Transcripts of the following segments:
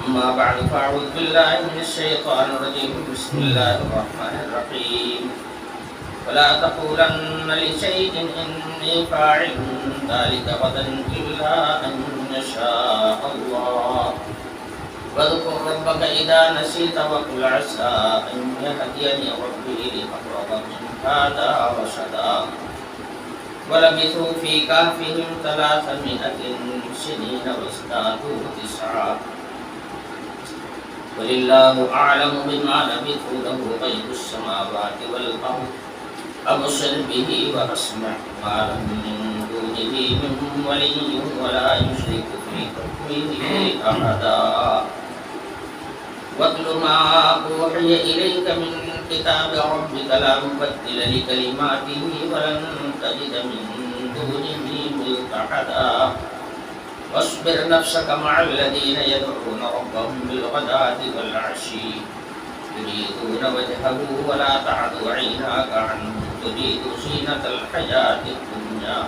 أما بعد فأعوذ بالله من الشيطان الرجيم بسم الله الرحمن الرحيم ولا تقولن لشيء إني فاعل ذلك غدا إلا أن يشاء الله واذكر ربك إذا نسيت وقل عسى أن يهديني ربي لأقرب من هذا رشدا ولبثوا في كهفهم 300 سنين وازدادوا 9 ولله أعلم بما لبثوا له غيب السماوات والأرض أبصر به وأسمع ما لهم من دونه من ولي ولا يشرك في حكمه أحدا واتل ما أوحي إليك من كتاب ربك لا مبدل لكلماته ولن تجد من دونه ملتحدا واصبر نفسك مع الذين يدعون ربهم بالغداة والعشي يريدون وجهه ولا تعد عيناك عنهم تريد زينة الحياة الدنيا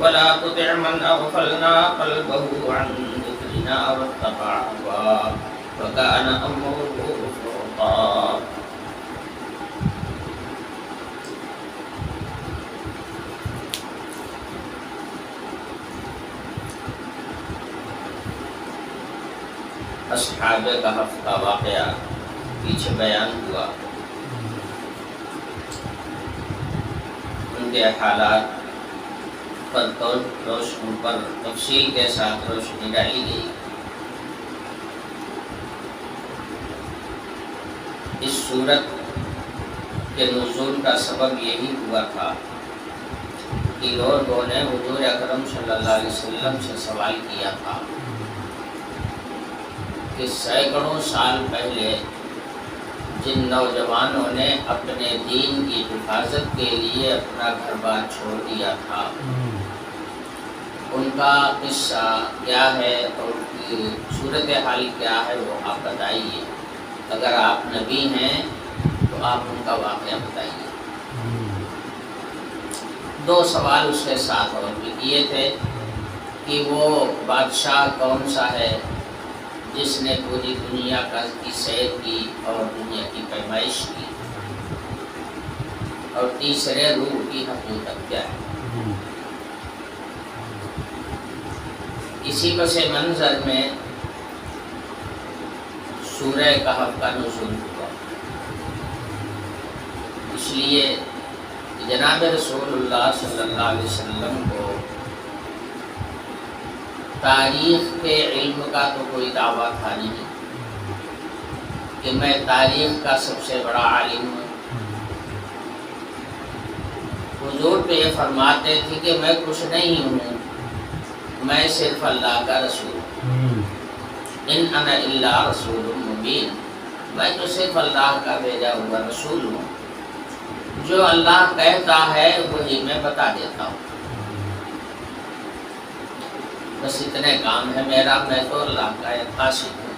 ولا تطع من أغفلنا قلبه عن ذكرنا واتبع هواه وكان أمره فرطا اصحاب کہف کا واقعہ پیچھے بیان ہوا، ان کے حالات پر تفصیل کے ساتھ روشنی ڈالی گئی۔ اس سورت کے نزول کا سبب یہی ہوا تھا کہ لوگوں نے حضور اکرم صلی اللہ علیہ وسلم سے سوال کیا تھا کہ سینکڑوں سال پہلے جن نوجوانوں نے اپنے دین کی حفاظت کے لیے اپنا گھر بار چھوڑ دیا تھا، ان کا قصہ کیا ہے اور ان کی صورتحال کیا ہے وہ آپ بتائیے۔ اگر آپ نبی ہیں تو آپ ان کا واقعہ بتائیے۔ 2 سوال اس کے ساتھ اور بھی کیے تھے کہ وہ بادشاہ کون سا ہے جس نے پوری دنیا کی سیر کی اور دنیا کی پیمائش کی، اور تیسرے روح کی حقیقت کیا ہے۔ اسی پس منظر میں سورہ کہف کا نزول ہوا، اس لیے جناب رسول اللہ صلی اللہ علیہ وسلم کو تاریخ کے علم کا تو کوئی دعویٰ تھا نہیں کہ میں تاریخ کا سب سے بڑا عالم ہوں۔ حضور پہ یہ فرماتے تھے کہ میں کچھ نہیں ہوں، میں صرف اللہ کا رسول ہوں۔ ان انا الا رسول مبین، میں تو صرف اللہ کا بھیجا ہوا رسول ہوں، جو اللہ کہتا ہے وہی میں بتا دیتا ہوں، بس اتنے کام ہے میرا، میں تو اللہ کا ایک قاصد ہوں۔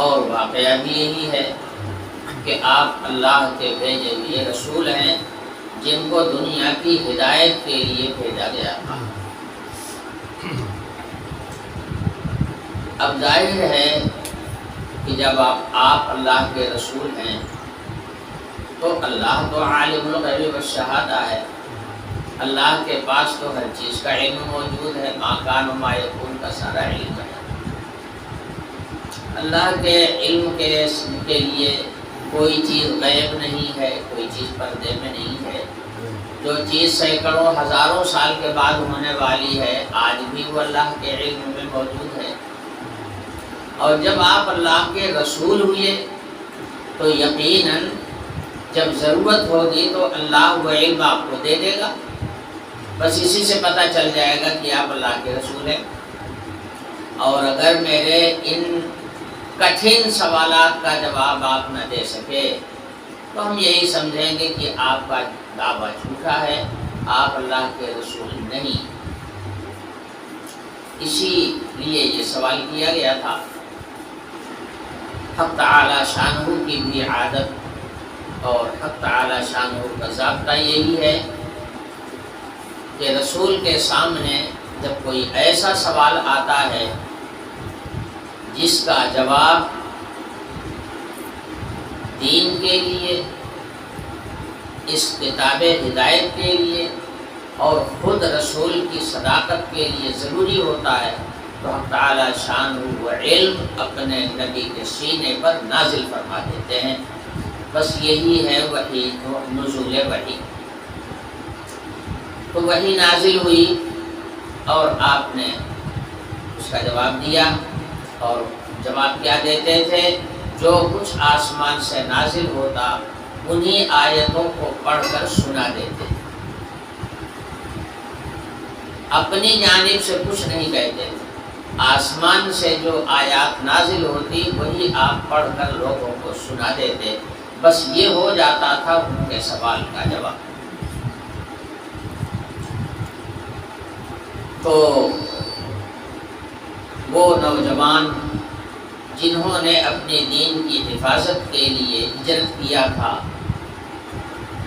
اور واقعہ بھی یہی ہے کہ آپ اللہ کے بھیجے ہوئے رسول ہیں جن کو دنیا کی ہدایت کے لیے بھیجا گیا تھا۔ اب ظاہر ہے کہ جب آپ اللہ کے رسول ہیں تو اللہ تو عالم الغیب والشہادہ ہے، اللہ کے پاس تو ہر چیز کا علم موجود ہے، ما کان و ما یکون کا سارا علم ہے۔ اللہ کے علم کے لیے کوئی چیز غیب نہیں ہے، کوئی چیز پردے میں نہیں ہے۔ جو چیز سینکڑوں ہزاروں سال کے بعد ہونے والی ہے آج بھی وہ اللہ کے علم میں موجود ہے۔ اور جب آپ اللہ کے رسول ہوئے تو یقیناً جب ضرورت ہوگی تو اللہ وہ علم آپ کو دے دے گا، بس اسی سے پتہ چل جائے گا کہ آپ اللہ کے رسول ہیں۔ اور اگر میرے ان کٹھن سوالات کا جواب آپ نہ دے سکے تو ہم یہی سمجھیں گے کہ آپ کا دعویٰ جھوٹا ہے، آپ اللہ کے رسول نہیں۔ اسی لیے یہ سوال کیا گیا تھا۔ حق تعالی شانہ کی بھی عادت اور حق تعالی شانہ کا ضابطہ یہی ہے کہ رسول کے سامنے جب کوئی ایسا سوال آتا ہے جس کا جواب دین کے لیے، اس کتاب ہدایت کے لیے اور خود رسول کی صداقت کے لیے ضروری ہوتا ہے، تو ہم تعالی شان و علم اپنے نبی کے سینے پر نازل فرما دیتے ہیں۔ بس یہی ہے وحی، نزول وحی۔ تو وحی نازل ہوئی اور آپ نے اس کا جواب دیا، اور جواب کیا دیتے تھے؟ جو کچھ آسمان سے نازل ہوتا انہی آیتوں کو پڑھ کر سنا دیتے، اپنی جانب سے کچھ نہیں کہتے تھے۔ آسمان سے جو آیات نازل ہوتی وہی آپ پڑھ کر لوگوں کو سنا دیتے، بس یہ ہو جاتا تھا ان کے سوال کا جواب۔ تو وہ نوجوان جنہوں نے اپنے دین کی حفاظت کے لیے ہجرت کیا تھا،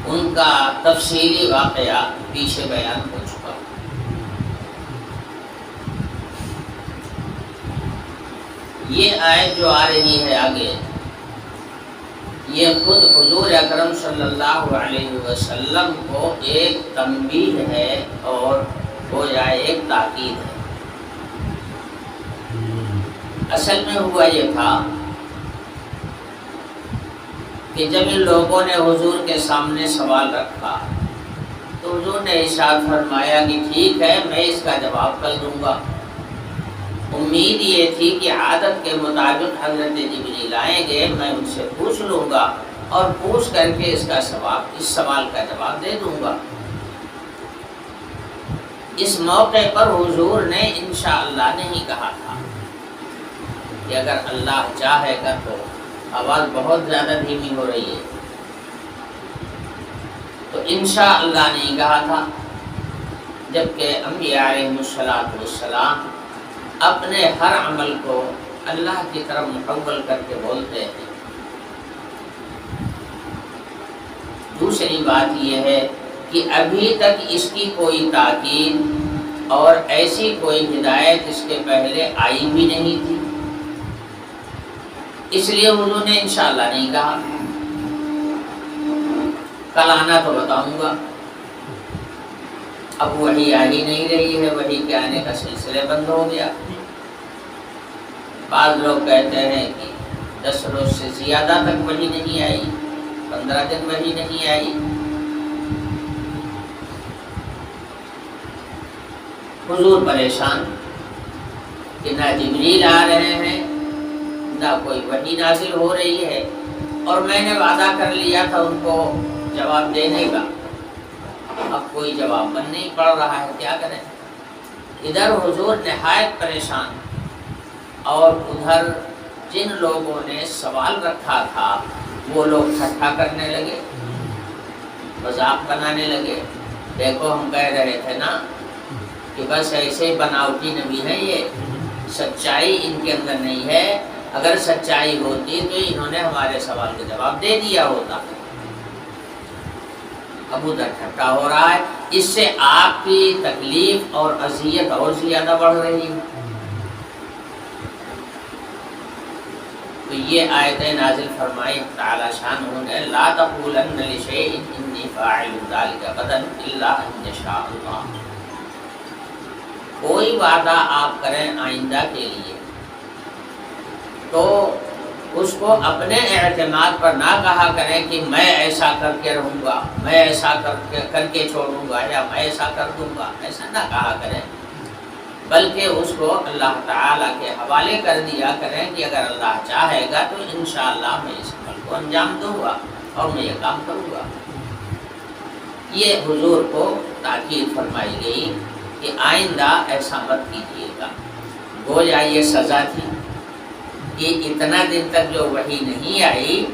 ان کا تفصیلی واقعہ پیچھے بیان ہو چکا۔ یہ آیت جو آ رہی ہے آگے، یہ خود حضور اکرم صلی اللہ علیہ وسلم کو ایک تنبیہ ہے اور گویا ایک تاکید ہے۔ اصل میں ہوا یہ تھا کہ جب ان لوگوں نے حضور کے سامنے سوال رکھا تو حضور نے ارشاد فرمایا کہ ٹھیک ہے، میں اس کا جواب کل دوں گا۔ امید یہ تھی کہ عادت کے مطابق حضرت جبریل آئیں گے، میں ان سے پوچھ لوں گا اور پوچھ کر کے اس سوال کا جواب دے دوں گا۔ اس موقع پر حضور نے انشاءاللہ نہیں کہا تھا کہ اگر اللہ چاہے گا تو۔ آواز بہت زیادہ دھیمی ہو رہی ہے، تو انشاءاللہ نہیں کہا تھا، جبکہ انبیاء علیہ السلام اپنے ہر عمل کو اللہ کی طرف محول کر کے بولتے ہیں۔ دوسری بات یہ ہے کہ ابھی تک اس کی کوئی تاکید اور ایسی کوئی ہدایت اس کے پہلے آئی بھی نہیں تھی، اس لیے انہوں نے انشاءاللہ نہیں کہا۔ کل آنا تو بتاؤں گا۔ اب وحی آ ہی نہیں رہی ہے، وحی کے آنے کا سلسلہ بند ہو گیا۔ بعض لوگ کہتے ہیں کہ 10 روز سے زیادہ تک وحی نہیں آئی، 15 دن وحی نہیں آئی۔ حضور پریشان کہ نہ جبریل آ رہے ہیں، نہ کوئی وحی نازل ہو رہی ہے، اور میں نے وعدہ کر لیا تھا ان کو جواب دینے کا، اب کوئی جواب بن نہیں پڑ رہا ہے، کیا کریں۔ ادھر حضور نہایت پریشان، اور ادھر جن لوگوں نے سوال رکھا تھا وہ لوگ ٹھٹھا کرنے لگے، مذاق بنانے لگے۔ دیکھو ہم کہہ رہے تھے نا کہ بس ایسے بناوٹی نبی ہے، یہ سچائی ان کے اندر نہیں ہے، اگر سچائی ہوتی تو انہوں نے ہمارے سوال کا جواب دے دیا ہوتا۔ اب ادھر ٹھٹا ہو رہا ہے، اس سے آپ کی تکلیف اور اذیت اور زیادہ بڑھ رہی ہے۔ تو یہ آیتیں نازل فرمائی تعالی شانہ نے، لا تقولن لشیء انی فاعل ذلک غدا الا ان یشاء اللہ۔ کوئی وعدہ آپ کریں آئندہ کے لیے تو اس کو اپنے اعتماد پر نہ کہا کریں کہ میں ایسا کر کے رہوں گا، میں ایسا کر کے چھوڑوں گا، یا میں ایسا کر دوں گا، ایسا نہ کہا کریں، بلکہ اس کو اللہ تعالیٰ کے حوالے کر دیا کریں کہ اگر اللہ چاہے گا تو انشاءاللہ میں اس عمل کو انجام دوں گا اور میں یہ کام کروں گا۔ یہ حضور کو تاکید فرمائی گئی کہ آئندہ ایسا مت کیجیے گا۔ گویا یہ سزا تھی کہ اتنا دن تک جو وحی نہیں آئی،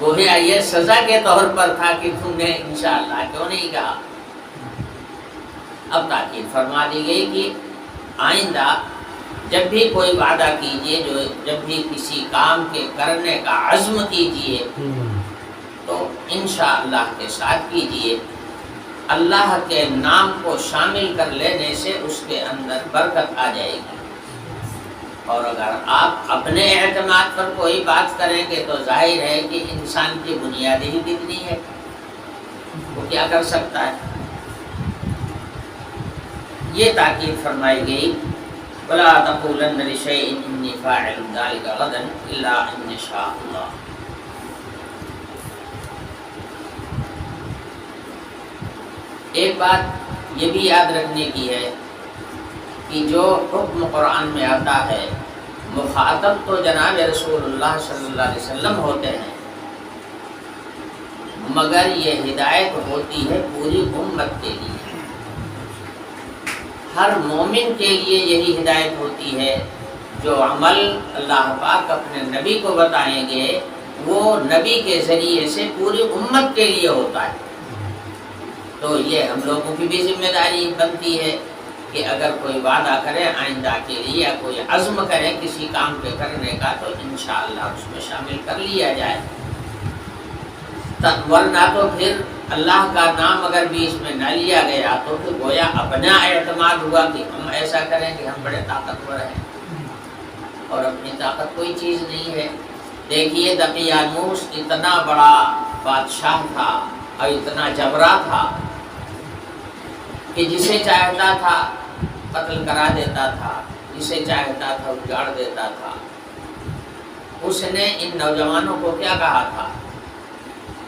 گویا یہ سزا کے طور پر تھا کہ تم نے انشاءاللہ کیوں نہیں کہا۔ اب تاکید فرما دی گئی کہ آئندہ جب بھی کوئی وعدہ کیجئے، جب بھی کسی کام کے کرنے کا عزم کیجئے تو انشاءاللہ کے ساتھ کیجئے، اللہ کے نام کو شامل کر لینے سے اس کے اندر برکت آ جائے گی۔ اور اگر آپ اپنے اعتماد پر کوئی بات کریں گے تو ظاہر ہے کہ انسان کی بنیاد ہی کتنی ہے، وہ کیا کر سکتا ہے۔ یہ تاکید فرمائی گئی وَلَا تَقُولَنَّ لِشَيْءٍ إِنِّي فَاعِلٌ ذَلِكَ غَدًا إِلَّا إِنْ شَاءَ اللَّهُ۔ ایک بات یہ بھی یاد رکھنے کی ہے کہ جو حکم قرآن میں آتا ہے مخاطب تو جناب رسول اللہ صلی اللہ علیہ وسلم ہوتے ہیں، مگر یہ ہدایت ہوتی ہے پوری امت کے لیے۔ ہر مومن کے لیے یہی ہدایت ہوتی ہے، جو عمل اللہ پاک اپنے نبی کو بتائیں گے وہ نبی کے ذریعے سے پوری امت کے لیے ہوتا ہے۔ تو یہ ہم لوگوں کی بھی ذمہ داری بنتی ہے کہ اگر کوئی وعدہ کرے آئندہ کے لیے یا کوئی عزم کرے کسی کام پہ کرنے کا تو انشاءاللہ اس میں شامل کر لیا جائے، ورنہ تو پھر اللہ کا نام اگر بھی اس میں نہ لیا گیا تو پھر گویا اپنا اعتماد ہوا کہ ہم ایسا کریں کہ ہم بڑے طاقتور ہیں، اور اپنی طاقت کوئی چیز نہیں ہے۔ دیکھیے دقیانوس اتنا بڑا بادشاہ تھا اور اتنا جبرا تھا کہ جسے چاہتا تھا قتل کرا دیتا تھا، جسے چاہتا تھا اجاڑ دیتا تھا۔ اس نے ان نوجوانوں کو کیا کہا تھا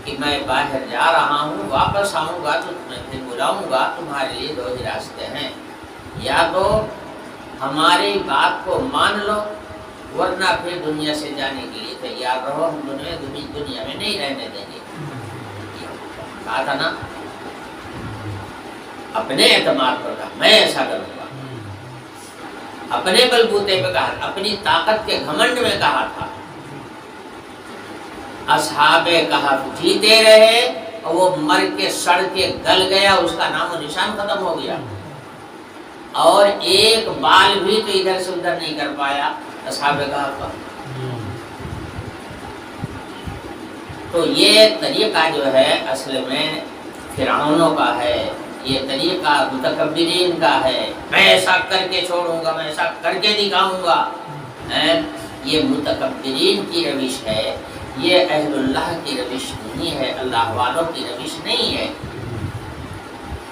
کہ میں باہر جا رہا ہوں، واپس آؤں گا تو میں پھر بلاؤں گا، تمہارے لیے دو ہی راستے ہیں، یا تو ہماری بات کو مان لو ورنہ پھر دنیا سے جانے کے لیے تیار رہو، ہم دنیا میں نہیں رہنے دیں گے۔ کہا تھا نا، اپنے اعتماد پر کہا میں ایسا کروں گا، اپنے بلبوتے پہ کہا، اپنی طاقت کے گھمنڈ میں کہا تھا۔ اصحاب کہف جیتے رہے اور وہ مر کے سڑ کے گل گیا، اس کا نام و نشان ختم ہو گیا، اور ایک بال بھی تو ادھر سے ادھر نہیں کر پایا اصحاب کہف کا۔ تو یہ طریقہ جو ہے اصل میں فرعونوں کا ہے، یہ طریقہ متکبرین کا ہے، میں ایسا کر کے چھوڑوں گا، میں ایسا کر کے دکھاؤں گا۔ یہ متکبرین کی روش ہے، یہ اہل اللہ کی روش نہیں ہے، اللہ والوں کی روش نہیں ہے۔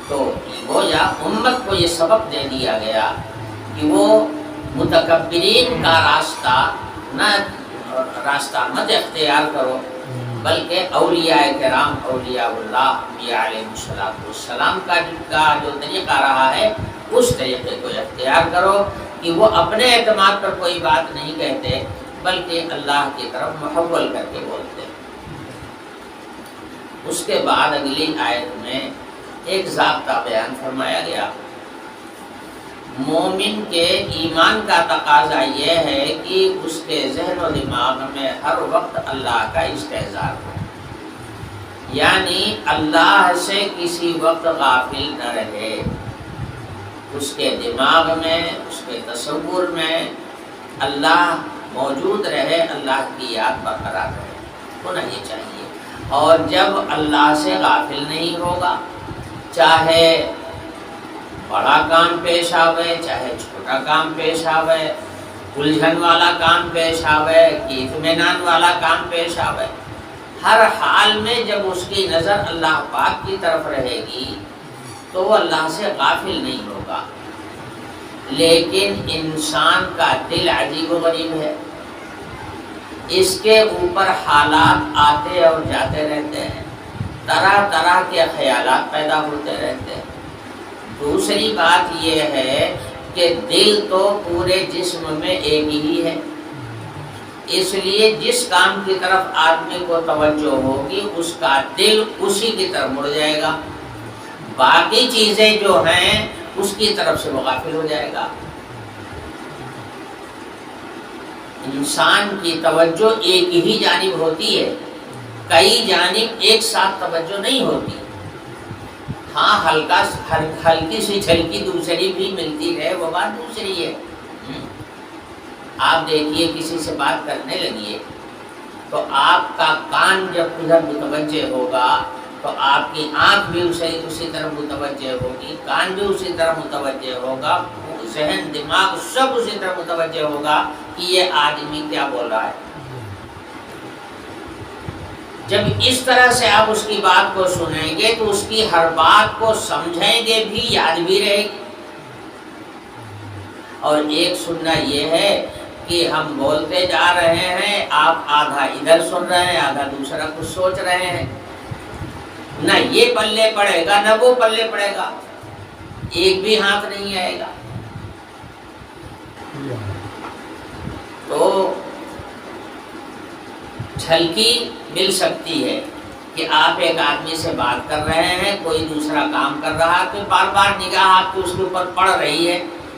تو گویا امت کو یہ سبق دے دیا گیا کہ وہ متکبرین کا راستہ مت اختیار کرو، بلکہ اولیاء کرام، اولیاء اللہ، انبیاء علیہ السلام کا جو طریقہ رہا ہے اس طریقے کو اختیار کرو کہ وہ اپنے اعتماد پر کوئی بات نہیں کہتے بلکہ اللہ کی طرف محول کر کے بولتے۔ اس کے بعد اگلی آیت میں ایک ضابطہ بیان فرمایا گیا۔ مومن کے ایمان کا تقاضا یہ ہے کہ اس کے ذہن و دماغ میں ہر وقت اللہ کا استحضار ہو، یعنی اللہ سے کسی وقت غافل نہ رہے، اس کے دماغ میں، اس کے تصور میں اللہ موجود رہے، اللہ کی یاد برقرار رہے، ہونا یہ چاہیے۔ اور جب اللہ سے غافل نہیں ہوگا، چاہے بڑا کام پیش آوے چاہے چھوٹا کام پیش آوے، الجھن والا کام پیش آوے کہ اطمینان والا کام پیش آوے، ہر حال میں جب اس کی نظر اللہ پاک کی طرف رہے گی تو وہ اللہ سے غافل نہیں ہوگا۔ لیکن انسان کا دل عجیب و غریب ہے، اس کے اوپر حالات آتے اور جاتے رہتے ہیں، طرح طرح کے خیالات پیدا ہوتے رہتے ہیں۔ دوسری بات یہ ہے کہ دل تو پورے جسم میں ایک ہی ہے، اس لیے جس کام کی طرف آدمی کو توجہ ہوگی اس کا دل اسی کی طرف مڑ جائے گا، باقی چیزیں جو ہیں اس کی طرف سے وہ غافل ہو جائے گا۔ انسان کی توجہ ایک ہی جانب ہوتی ہے، کئی جانب ایک ساتھ توجہ نہیں ہوتی۔ ہاں ہلکی سی جھلکی دوسری بھی ملتی ہے، وہ بات دوسری ہے۔ آپ دیکھیے کسی سے بات کرنے لگیے تو آپ کا کان جب ادھر متوجہ ہوگا تو آپ کی آنکھ بھی اسی طرح متوجہ ہوگی، کان بھی اسی طرح متوجہ ہوگا، ذہن دماغ سب اسی طرح متوجہ ہوگا کہ یہ آدمی کیا بول رہا ہے۔ جب اس طرح سے آپ اس کی بات کو سنیں گے تو اس کی ہر بات کو سمجھیں گے بھی، یاد بھی رہے گی۔ اور ایک سننا یہ ہے کہ ہم بولتے جا رہے ہیں، آپ آدھا ادھر سن رہے ہیں، آدھا دوسرا کچھ سوچ رہے ہیں، نہ یہ پلے پڑے گا نہ وہ پلے پڑے گا، ایک بھی ہاتھ نہیں آئے گا۔ تو جھلکی مل سکتی ہے کہ آپ ایک آدمی سے بات کر رہے ہیں، کوئی دوسرا کام کر رہا ہے، تو بار بار نگاہ آپ کی اس کے اوپر پڑ رہی ہے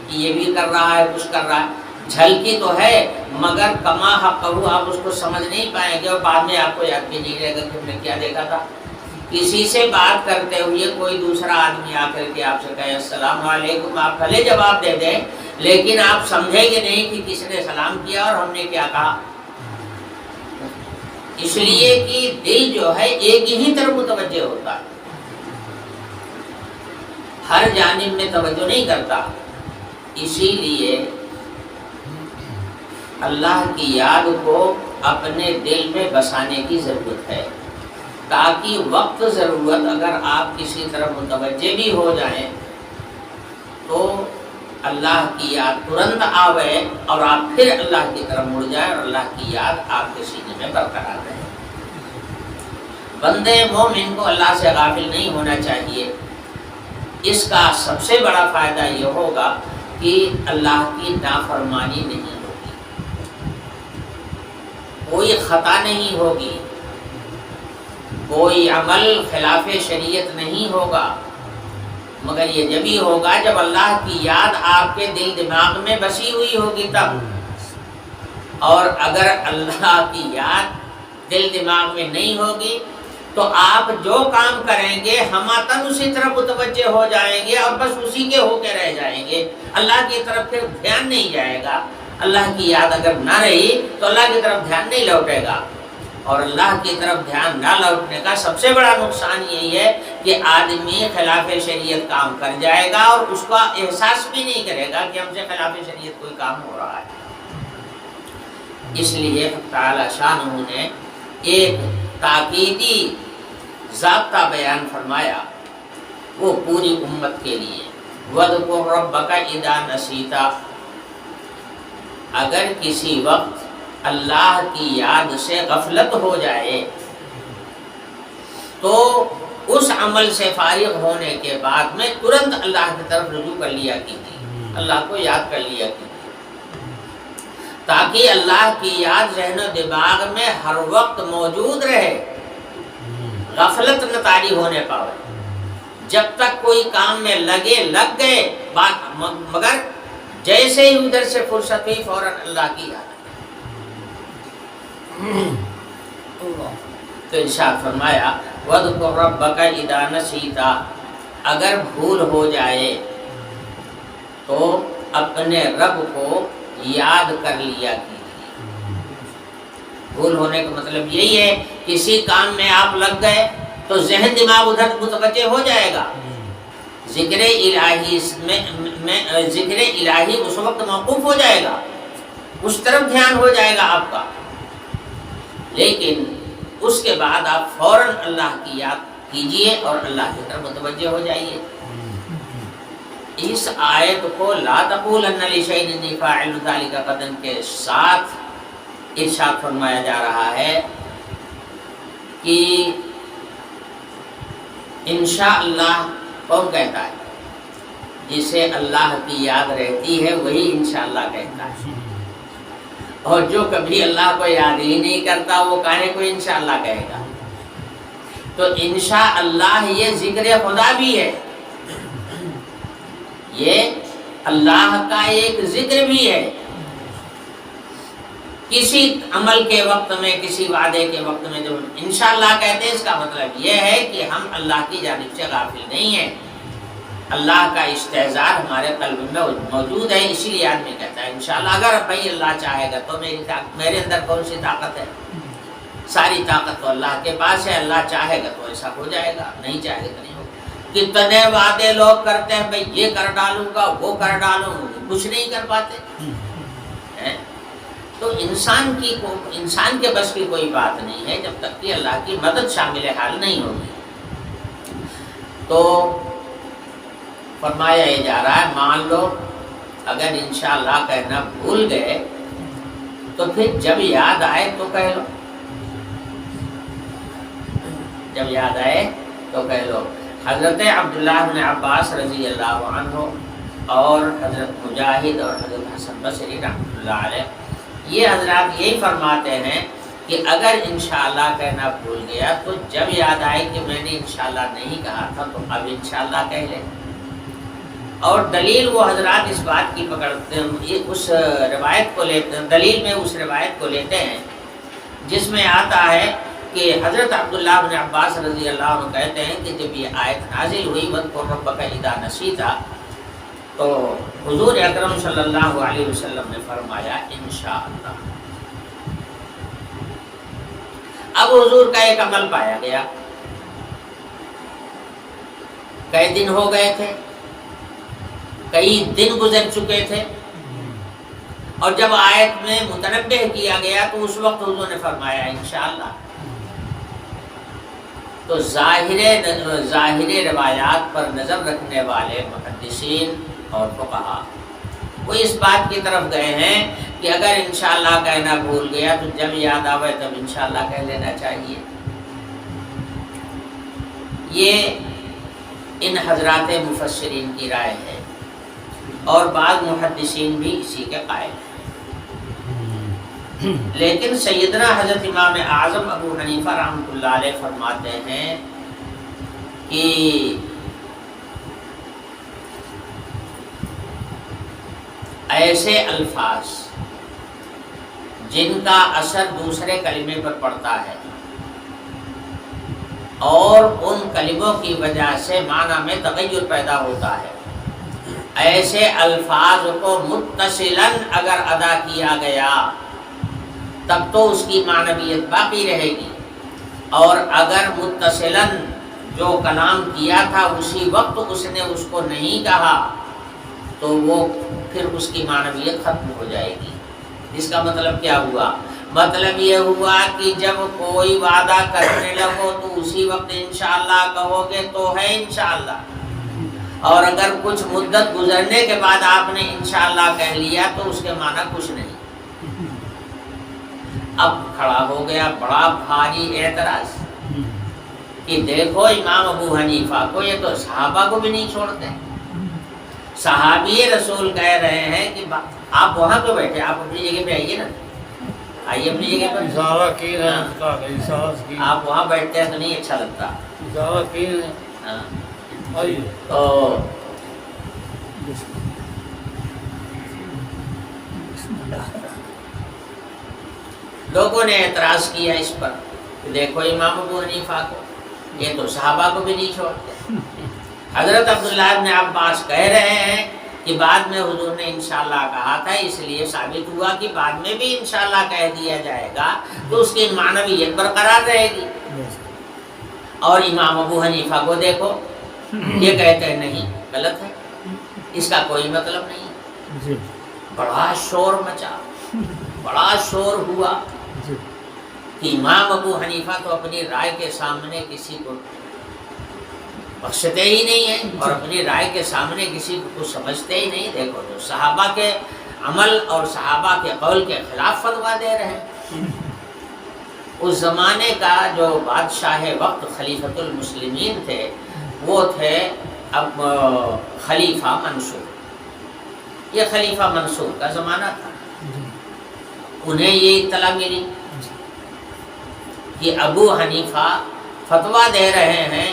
کہ یہ بھی کر رہا ہے، کچھ کر رہا ہے۔ جھلکی تو ہے مگر کما حق کہو آپ اس کو سمجھ نہیں پائیں گے، اور بعد میں آپ کو یاد بھی نہیں رہے گا کہ ہم نے کیا دیکھا تھا۔ کسی سے بات کرتے ہوئے کوئی دوسرا آدمی آ کر کے آپ سے کہے السلام علیکم، آپ بھلے جواب دے دیں لیکن آپ سمجھیں گے نہیں کہ کس نے سلام کیا اور ہم نے کیا کہا، اس لیے کہ دل جو ہے ایک ہی طرف متوجہ ہوتا ہے، ہر جانب میں توجہ نہیں کرتا۔ اسی لیے اللہ کی یاد کو اپنے دل میں بسانے کی ضرورت ہے، تاکہ وقت ضرورت اگر آپ کسی طرف متوجہ بھی ہو جائیں تو اللہ کی یاد ترنت آوے اور آپ پھر اللہ کی طرف مڑ جائیں اور اللہ کی یاد آپ کے سینے میں برقرار رہے۔ بندے مومن کو اللہ سے غافل نہیں ہونا چاہیے۔ اس کا سب سے بڑا فائدہ یہ ہوگا کہ اللہ کی نافرمانی نہیں ہوگی، کوئی خطا نہیں ہوگی، کوئی عمل خلاف شریعت نہیں ہوگا، مگر یہ جبھی ہوگا جب اللہ کی یاد آپ کے دل دماغ میں بسی ہوئی ہوگی تب۔ اور اگر اللہ کی یاد دل دماغ میں نہیں ہوگی تو آپ جو کام کریں گے ہماتن اسی طرف متوجہ ہو جائیں گے اور بس اسی کے ہو کے رہ جائیں گے، اللہ کی طرف پھر دھیان نہیں جائے گا۔ اللہ کی یاد اگر نہ رہی تو اللہ کی طرف دھیان نہیں لوٹے گا، اور اللہ کی طرف دھیان نہ لوٹنے کا سب سے بڑا نقصان یہی ہے کہ آدمی خلاف شریعت کام کر جائے گا اور اس کا احساس بھی نہیں کرے گا کہ ہم سے خلاف شریعت کوئی کام ہو رہا ہے۔ اس لیے تعالی شانہ نے ایک تاکیدی ضابطہ بیان فرمایا، وہ پوری امت کے لیے، وَاذْكُرْ رَبَّكَ إِذَا نَسِيتَ، اگر کسی وقت اللہ کی یاد سے غفلت ہو جائے تو اس عمل سے فارغ ہونے کے بعد میں ترنت اللہ کی طرف رجوع کر لیا کیجیے، اللہ کو یاد کر لیا کیجیے، تاکہ اللہ کی یاد ذہن و دماغ میں ہر وقت موجود رہے، غفلت نہ طاری ہونے پاوے۔ جب تک کوئی کام میں لگے لگ گئے بات، مگر جیسے ہی ادھر سے فرصت ہوئی فوراً اللہ کی یاد۔ تو ارشاد فرمایا وَاذْكُرْ رَبَّكَ إِذَا نَسِيتَ، اگر بھول ہو جائے تو اپنے رب کو یاد کر لیا کیجیے۔ بھول ہونے کا مطلب یہی ہے کسی کام میں آپ لگ گئے تو ذہن دماغ ادھر متوجہ ہو جائے گا، ذکر الہی ذکر الہی اس وقت موقوف ہو جائے گا، اس طرف دھیان ہو جائے گا آپ کا، لیکن اس کے بعد آپ فوراً اللہ کی یاد کیجئے اور اللہ کی طرف متوجہ ہو جائیے۔ اس آیت کو لا تقولن لشیء انی فاعل ذلک غدا کے ساتھ ارشاد فرمایا جا رہا ہے کہ انشاءاللہ کون کہتا ہے؟ جسے اللہ کی یاد رہتی ہے وہی انشاءاللہ کہتا ہے، اور جو کبھی اللہ کو یاد ہی نہیں کرتا وہ کہنے کو انشاءاللہ کہے گا۔ تو انشاءاللہ یہ ذکر خدا بھی ہے، یہ اللہ کا ایک ذکر بھی ہے۔ کسی عمل کے وقت میں، کسی وعدے کے وقت میں جب انشاءاللہ کہتے ہیں، اس کا مطلب یہ ہے کہ ہم اللہ کی جانب سے غافل نہیں ہیں، اللہ کا استحضار ہمارے قلب میں موجود ہے، اسی لیے آدمی کہتا ہے انشاءاللہ، اگر بھائی اللہ چاہے گا تو میرے اندر کون سی طاقت ہے؟ ساری طاقت تو اللہ کے پاس ہے، اللہ چاہے گا تو ایسا ہو جائے گا، نہیں چاہے گا تو نہیں ہوگا۔ کتنے وعدے لوگ کرتے ہیں، بھئی یہ کر ڈالوں گا، وہ کر ڈالوں گا، کچھ نہیں کر پاتے ہیں۔ تو انسان کے بس کی کوئی بات نہیں ہے جب تک کہ اللہ کی مدد شامل حال نہیں ہوگی۔ تو فرمایا یہ جا رہا ہے، مان لو اگر انشاءاللہ کہنا بھول گئے تو پھر جب یاد آئے تو کہہ لو، جب یاد آئے تو کہہ لو۔ حضرت عبداللہ بن عباس رضی اللہ عنہ اور حضرت مجاہد اور حضرت حسن بصری رحمۃ اللہ علیہ، یہ حضرات یہی فرماتے ہیں کہ اگر انشاءاللہ کہنا بھول گیا تو جب یاد آئے کہ میں نے انشاءاللہ نہیں کہا تھا تو اب انشاءاللہ کہہ لیں۔ اور دلیل وہ حضرات اس بات کی پکڑتے ہیں، اس روایت کو لیتے ہیں، دلیل میں اس روایت کو لیتے ہیں جس میں آتا ہے کہ حضرت عبداللہ بن عباس رضی اللہ عنہ کہتے ہیں کہ جب یہ آیت نازل ہوئی وَاذْكُرْ رَبَّكَ إِذَا نَسِيتَ، تو حضور اکرم صلی اللہ علیہ وسلم نے فرمایا انشاءاللہ۔ اب حضور کا ایک عمل پایا گیا، کئی دن ہو گئے تھے، کئی دن گزر چکے تھے، اور جب آیت میں متنبہ کیا گیا تو اس وقت حضور نے فرمایا انشاءاللہ۔ تو ظاہر روایات پر نظر رکھنے والے محدثین اور فقہا وہ اس بات کی طرف گئے ہیں کہ اگر انشاءاللہ کہنا بھول گیا تو جب یاد آوے تب انشاءاللہ کہہ لینا چاہیے۔ یہ ان حضرات مفسرین کی رائے ہے، اور بعض محدثین بھی اسی کے قائل ہیں۔ لیکن سیدنا حضرت امام اعظم ابو حنیفہ رحمۃ اللہ علیہ فرماتے ہیں کہ ایسے الفاظ جن کا اثر دوسرے کلمے پر پڑتا ہے اور ان کلموں کی وجہ سے معنی میں تغیر پیدا ہوتا ہے، ایسے الفاظ کو متصلاً اگر ادا کیا گیا تب تو اس کی معنویت باقی رہے گی، اور اگر متصلاً جو کلام کیا تھا اسی وقت اس نے اس کو نہیں کہا تو وہ پھر اس کی معنویت ختم ہو جائے گی۔ اس کا مطلب کیا ہوا؟ مطلب یہ ہوا کہ جب کوئی وعدہ کرنے لگو تو اسی وقت انشاءاللہ کہو گے تو ہے انشاءاللہ، اور اگر کچھ مدت گزرنے کے بعد آپ نے انشاءاللہ کہہ لیا تو اس کے معنی کچھ نہیں۔ اب کھڑا ہو گیا بڑا بھاری اعتراض کہ دیکھو امام ابو حنیفہ کو یہ تو صحابہ کو بھی نہیں چھوڑتے، صحابی رسول کہہ رہے ہیں کہ آپ وہاں پہ بیٹھے، آپ اپنی جگہ پہ آئیے نا، آئیے اپنی جگہ پر، آپ وہاں بیٹھتے ہیں تو نہیں اچھا لگتا۔ تو لوگوں نے اعتراض کیا اس پر کہ دیکھو امام ابو حنیفہ کو یہ تو صحابہ کو بھی نہیں چھوڑتے۔ حضرت عبداللہ ابن عباس کہہ رہے ہیں کہ بعد میں حضور نے انشاءاللہ کہا تھا، اس لیے ثابت ہوا کہ بعد میں بھی انشاءاللہ کہہ دیا جائے گا تو اس کی معنویت برقرار رہے گی۔ اور امام ابو حنیفہ کو دیکھو، یہ کہتے ہیں نہیں، غلط ہے، اس کا کوئی مطلب نہیں۔ بڑا شور مچا، بڑا شور ہوا کہ امام ابو حنیفہ تو اپنی رائے کے سامنے کسی کو بخشتے ہی نہیں ہیں، اور اپنی رائے کے سامنے کسی کو سمجھتے ہی نہیں۔ دیکھو جو صحابہ کے عمل اور صحابہ کے قول کے خلاف فتویٰ دے رہے ہیں۔ اس زمانے کا جو بادشاہ وقت خلیفۃ المسلمین تھے وہ تھے اب خلیفہ منصور، یہ خلیفہ منصور کا زمانہ تھا۔ انہیں یہ اطلاع ملی کہ ابو حنیفہ فتویٰ دے رہے ہیں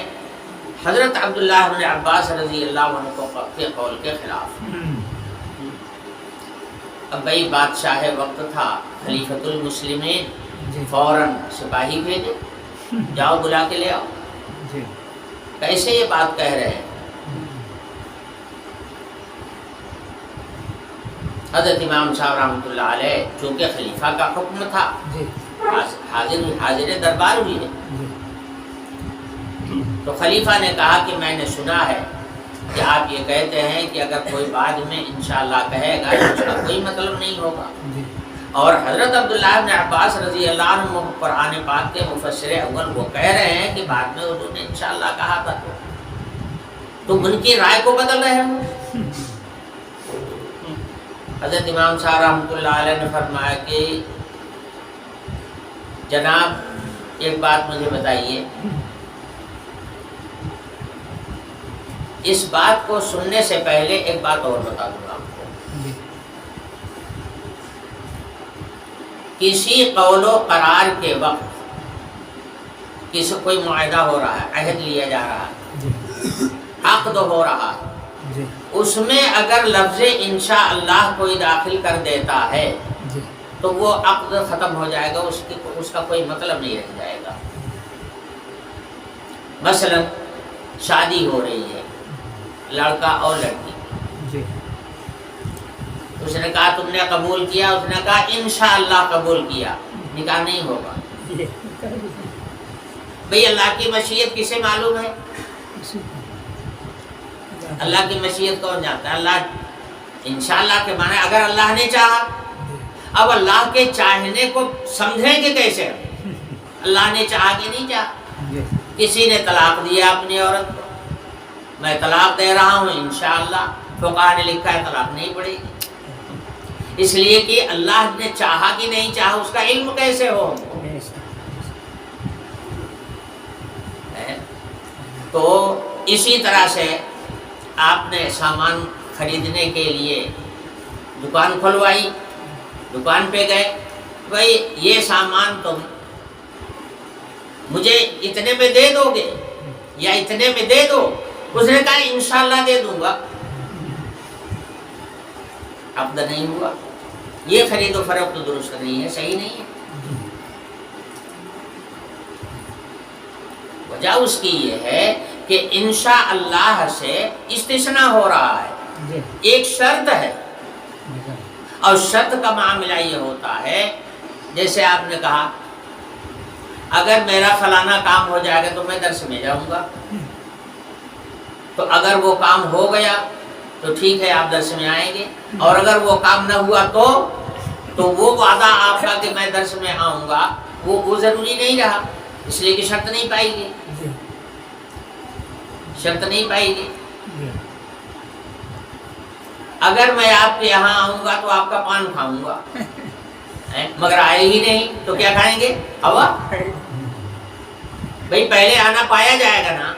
حضرت عبداللہ بن عباس رضی اللہ عنہ کے قول کے خلاف۔ اب بھائی بادشاہ وقت تھا خلیفۃ المسلمین، فوراً سپاہی بھیجے، جاؤ بلا کے لے آؤ۔ کیسے یہ بات کہہ رہے ہیں؟ حضرت امام صاحب رحمۃ اللہ علیہ چونکہ خلیفہ کا حکم تھا حاضر دربار ہوئی ہے. تو خلیفہ نے کہا کہ میں نے سنا ہے کہ آپ یہ کہتے ہیں کہ اگر کوئی بعد میں انشاءاللہ کہے گا تو اس کا کوئی مطلب نہیں ہوگا. اور حضرت عبداللہ بن عباس رضی اللہ عنہ قرآن پاک کے مفسر اول وہ کہہ رہے ہیں کہ بعد میں حضور نے انشاءاللہ کہا تھا تو ان کی رائے کو بدل رہے ہیں. حضرت امام صاحب رحمۃ اللہ علیہ نے فرمایا کہ جناب ایک بات مجھے بتائیے، اس بات کو سننے سے پہلے ایک بات اور بتا دوں آپ کو. کسی قول و قرار کے وقت کسی کوئی معاہدہ ہو رہا ہے، عہد لیا جا رہا ہے، عقد ہو رہا ہے، اس میں اگر لفظ انشاءاللہ کوئی داخل کر دیتا ہے تو وہ عقد ختم ہو جائے گا، اس کا کوئی مطلب نہیں رہ جائے گا. مثلا شادی ہو رہی ہے، لڑکا اور لڑکی، اس نے کہا تم نے قبول کیا، اس نے کہا انشاءاللہ قبول کیا، نکاح نہیں ہوگا. بھئی اللہ کی مشیت کسے معلوم ہے؟ اللہ کی مشیت کون جانتا ہے؟ اللہ انشاءاللہ کے معنی اگر اللہ نے چاہا. اب اللہ کے چاہنے کو سمجھیں کہ کیسے؟ اللہ نے چاہا کہ نہیں چاہا. کسی نے طلاق دیا اپنی عورت کو، میں طلاق دے رہا ہوں انشاءاللہ، فقہ نے لکھا ہے طلاق نہیں پڑے گی، اس لیے کہ اللہ نے چاہا کہ نہیں چاہا اس کا علم کیسے ہو؟ تو اسی طرح سے آپ نے سامان خریدنے کے لیے دکان کھلوائی، دکان پہ گئے، بھائی یہ سامان تم مجھے اتنے میں دے دو گے یا اتنے میں دے دو؟ اس نے کہا انشاءاللہ دے دوں گا. عقد نہیں ہوا. یہ خرید و فروخت تو درست نہیں ہے، صحیح نہیں ہے. وجہ اس کی یہ ہے کہ انشاءاللہ سے استثناء ہو رہا ہے، ایک شرط ہے، اور شرط کا معاملہ یہ ہوتا ہے جیسے آپ نے کہا اگر میرا فلانا کام ہو جائے گا تو میں درس میں جاؤں گا. تو اگر وہ کام ہو گیا تو ٹھیک ہے آپ درس میں آئیں گے، اور اگر وہ کام نہ ہوا تو وہ وعدہ آپ کا کہ میں درس میں آؤں گا وہ ضروری نہیں رہا، اس لیے کہ شرط نہیں پائی گی. شرط نہیں پائی گی. اگر میں آپ کے یہاں آؤں گا تو آپ کا پان کھاؤں گا، مگر آئے ہی نہیں تو کیا کھائیں گے؟ ہوا. بھئی پہلے آنا پایا جائے گا نا.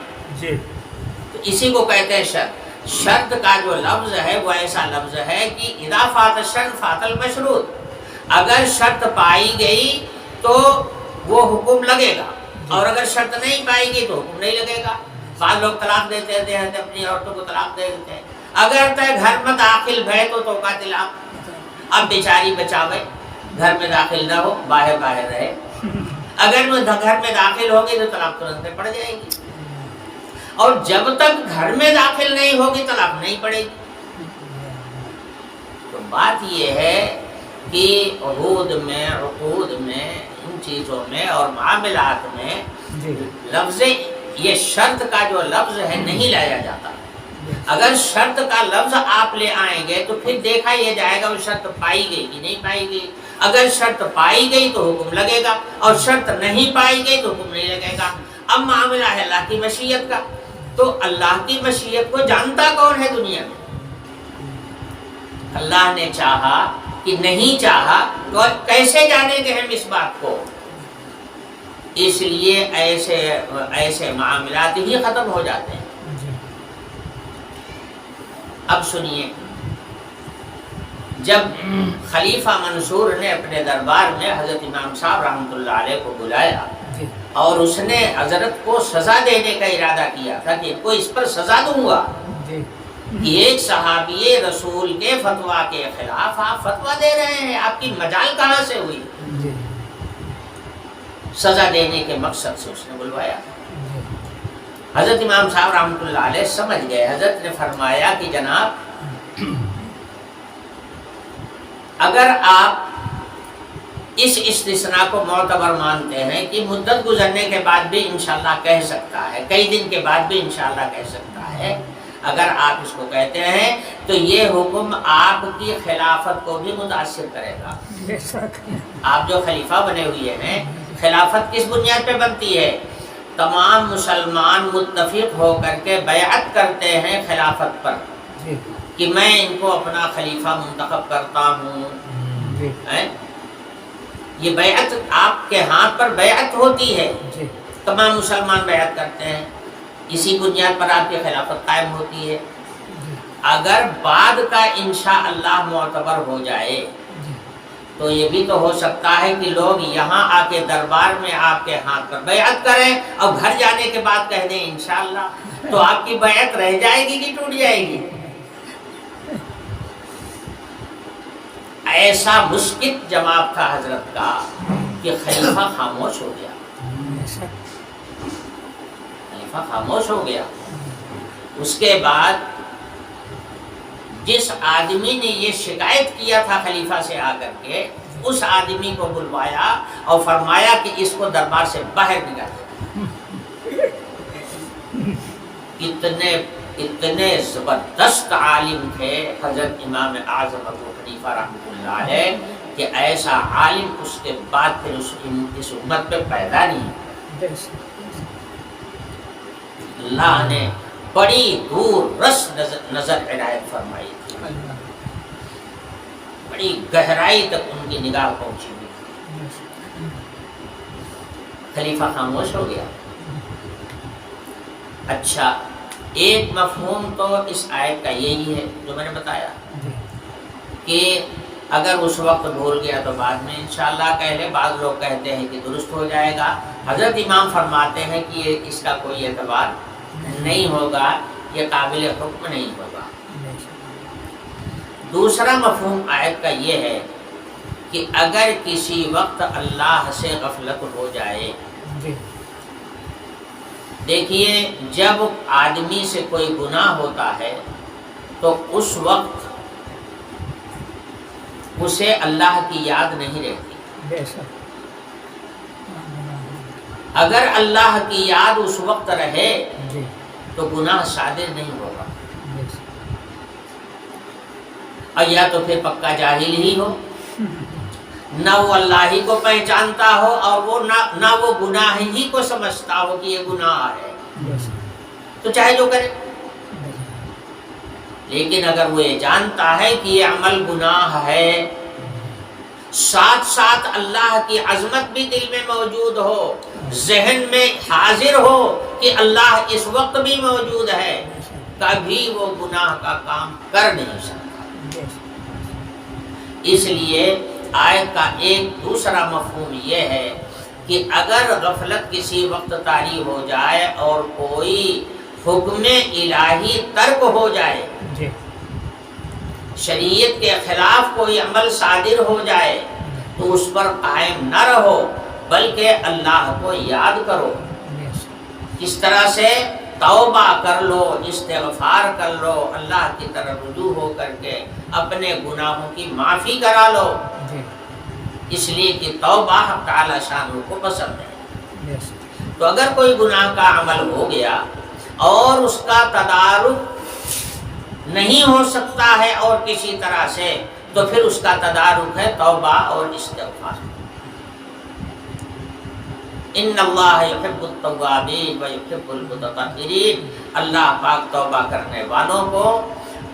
تو اسی کو کہتے ہیں شرط. شرط کا جو لفظ ہے وہ ایسا لفظ ہے کہ اذا فات الشرط فات المشروط. اگر شرط پائی گئی تو وہ حکم لگے گا، اور اگر شرط نہیں پائی گئی تو حکم نہیں لگے گا. بعض لوگ طلاق دیتے ہیں اپنی عورتوں کو طلاق دے دیتے ہیں، اگر تے گھر میں داخل بھے تو کا طلاق. اب بیچاری بچاوے گھر میں داخل نہ ہو، باہر باہر رہے. اگر وہ گھر میں داخل ہوگی تو طلاق ترنت پڑ جائے گی، اور جب تک گھر میں داخل نہیں ہوگی طلاق نہیں پڑے گی. تو بات یہ ہے کہ عہود میں، عقود میں، ان چیزوں میں اور معاملات میں لفظ یہ شرط کا جو لفظ ہے نہیں لایا جاتا. اگر شرط کا لفظ آپ لے آئیں گے تو پھر دیکھا یہ جائے گا وہ شرط پائی گئی کہ نہیں پائی گئی. اگر شرط پائی گئی تو حکم لگے گا، اور شرط نہیں پائی گئی تو حکم نہیں لگے گا. اب معاملہ ہے اللہ کی مشیت کا، تو اللہ کی مشیت کو جانتا کون ہے دنیا میں؟ اللہ نے چاہا کہ نہیں چاہا تو کیسے جانیں گے ہم اس بات کو؟ اس لیے ایسے معاملات ہی ختم ہو جاتے ہیں. اب سنیے، جب خلیفہ منصور نے اپنے دربار میں حضرت امام صاحب رحمۃ اللہ علیہ کو بلایا اور اس نے حضرت کو سزا دینے کا ارادہ کیا تھا کہ کوئی اس پر سزا دوں گا کہ ایک صحابی رسول کے فتویٰ کے خلاف آپ فتویٰ دے رہے ہیں، آپ کی مجال کہاں سے ہوئی؟ سزا دینے کے مقصد سے اس نے بلوایا. حضرت امام صاحب رحمۃ اللہ علیہ سمجھ گئے. حضرت نے فرمایا کہ جناب اگر آپ اس استثناء کو معتبر مانتے ہیں کہ مدت گزرنے کے بعد بھی انشاءاللہ کہہ سکتا ہے، کئی دن کے بعد بھی انشاءاللہ کہہ سکتا ہے۔ اگر آپ اس کو کہتے ہیں تو یہ حکم آپ کی خلافت کو بھی متاثر کرے گا۔ آپ جو خلیفہ بنے ہوئے ہیں، خلافت کس بنیاد پہ بنتی ہے؟ تمام مسلمان متفق ہو کر کے بیعت کرتے ہیں خلافت پر کہ میں ان کو اپنا خلیفہ منتخب کرتا ہوں۔ یہ بیعت آپ کے ہاتھ پر بیعت ہوتی ہے، تمام مسلمان بیعت کرتے ہیں، اسی بنیاد پر آپ کی خلافت قائم ہوتی ہے۔ اگر بعد کا انشاءاللہ معتبر ہو جائے تو یہ بھی تو ہو سکتا ہے کہ لوگ یہاں آ کے دربار میں آپ کے ہاتھ پر بیعت کریں اور گھر جانے کے بعد کہہ دیں انشاءاللہ، تو آپ کی بیعت رہ جائے گی کہ ٹوٹ جائے گی؟ ایسا مسکت جواب تھا حضرت کا کہ خلیفہ خاموش ہو گیا، خلیفہ خاموش ہو گیا۔ اس کے بعد جس آدمی نے یہ شکایت کیا تھا خلیفہ سے آ کر کے، اس آدمی کو بلوایا اور فرمایا کہ اس کو دربار سے باہر نکال دو۔ اتنے زبردست عالم تھے حضرت امام اعظم ابو حنیفہ رحمۃ اللہ علیہ کہ ایسا عالم اس کے بعد پھر اس امت پہ پیدا نہیں۔ اللہ نے بڑی دور رس نظر عنایت فرمائی تھی، بڑی گہرائی تک ان کی نگاہ پہنچی ہوئی۔ خلیفہ خاموش ہو گیا۔ اچھا، ایک مفہوم تو اس آیت کا یہی ہے جو میں نے بتایا کہ اگر اس وقت بھول گیا تو بعد میں انشاءاللہ کہہ لے۔ بعض لوگ کہتے ہیں کہ درست ہو جائے گا، حضرت امام فرماتے ہیں کہ یہ اس کا کوئی اعتبار نہیں ہوگا، یہ قابل حکم نہیں ہوگا۔ دوسرا مفہوم آیت کا یہ ہے کہ اگر کسی وقت اللہ سے غفلت ہو جائے، دیکھیے جب آدمی سے کوئی گناہ ہوتا ہے تو اس وقت اسے اللہ کی یاد نہیں رہتی۔ اگر اللہ کی یاد اس وقت رہے تو گناہ صادر نہیں ہوگا، اور یا تو پھر پکا جاہل ہی ہو، نہ وہ اللہ ہی کو پہچانتا ہو اور وہ نہ وہ گناہ ہی کو سمجھتا ہو کہ یہ گناہ ہے، تو چاہے جو کرے۔ لیکن اگر وہ یہ جانتا ہے کہ یہ عمل گناہ ہے، ساتھ ساتھ اللہ کی عظمت بھی دل میں موجود ہو، ذہن میں حاضر ہو کہ اللہ اس وقت بھی موجود ہے، کبھی وہ گناہ کا کام کر نہیں سکتا۔ اس لیے آیت کا ایک دوسرا مفہوم یہ ہے کہ اگر غفلت کسی وقت طاری ہو جائے اور کوئی حکم الہی ترک ہو جائے، شریعت کے خلاف کوئی عمل صادر ہو جائے، تو اس پر قائم نہ رہو بلکہ اللہ کو یاد کرو۔ کس طرح سے؟ توبہ کر لو، استغفار کر لو، اللہ کی طرف رجوع ہو کر کے اپنے گناہوں کی معافی کرا لو، اس لیے کہ توبہ حق تعالی شان کو پسند ہے۔ تو اگر کوئی گناہ کا عمل ہو گیا اور اس کا تدارک نہیں ہو سکتا ہے اور کسی طرح سے، تو پھر اس کا تدارک ہے توبہ اور استغفار۔ ان اللہ یحب التوابین ویحب المتطہرین، اللہ پاک توبہ کرنے والوں کو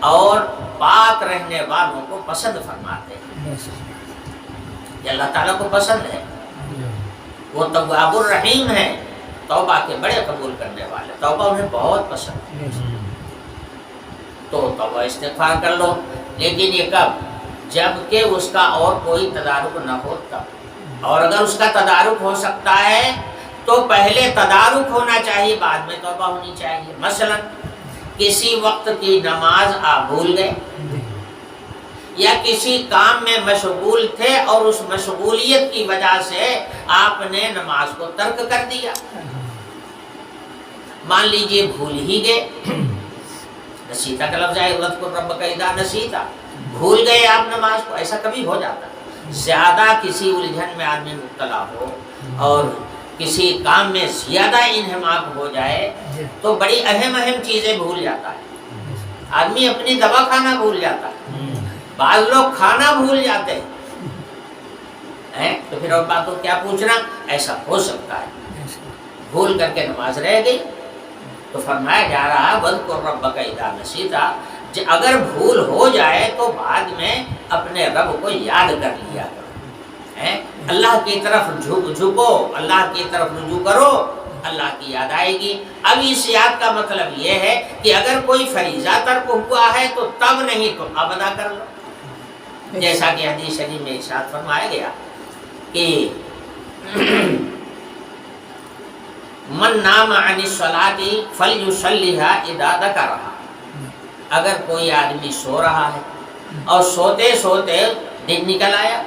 اور پاک رہنے والوں کو پسند فرماتے ہیں۔ یہ اللہ تعالیٰ کو پسند ہے، وہ تواب الرحیم ہے، توبہ کے بڑے قبول کرنے والے، توبہ انہیں بہت پسند ہے۔ تو توبہ استغفار کر لو، لیکن یہ کب؟ جب کہ اس کا اور کوئی تدارک نہ ہو تب، اور اگر اس کا تدارک ہو سکتا ہے تو پہلے تدارک ہونا چاہیے، بعد میں توبہ ہونی چاہیے۔ مثلا کسی وقت کی نماز آپ بھول گئے، یا کسی کام میں مشغول تھے اور اس مشغولیت کی وجہ سے آپ نے نماز کو ترک کر دیا، مان لیجئے بھول ہی گئے، نسیتا کا لفظ ہے، اذکر ربک اذا نسیتا، بھول گئے آپ نماز کو، ایسا کبھی ہو جاتا ہے۔ زیادہ کسی الجھن میں آدمی مبتلا ہو اور کسی کام میں زیادہ انہماک ہو جائے تو بڑی اہم چیزیں بھول جاتا ہے آدمی، اپنی دوا کھانا بھول جاتا ہے، بعض لوگ کھانا بھول جاتے ہیں تو پھر اور بات کو کیا پوچھنا، ایسا ہو سکتا ہے بھول کر کے نماز رہ گئی تو فرمایا جا رہا وَاذْكُرْ رَبَّكَ إِذَا نَسِيتَ، اگر بھول ہو جائے تو بعد میں اپنے رب کو یاد کر لیا کرو، اللہ کی طرف جھکو، اللہ کی طرف رجوع کرو، اللہ کی یاد آئے گی۔ اب اس یاد کا مطلب یہ ہے کہ اگر کوئی فریضہ ترک ہوا ہے تو تب نہیں تو اب ادا کر لو، جیسا کہ حدیث شریف میں ارشاد فرمایا گیا کہ من نام عن الصلاۃ فلیصلیھا اذا ذکرھا، اگر کوئی آدمی سو رہا ہے اور سوتے سوتے دن نکل آیا،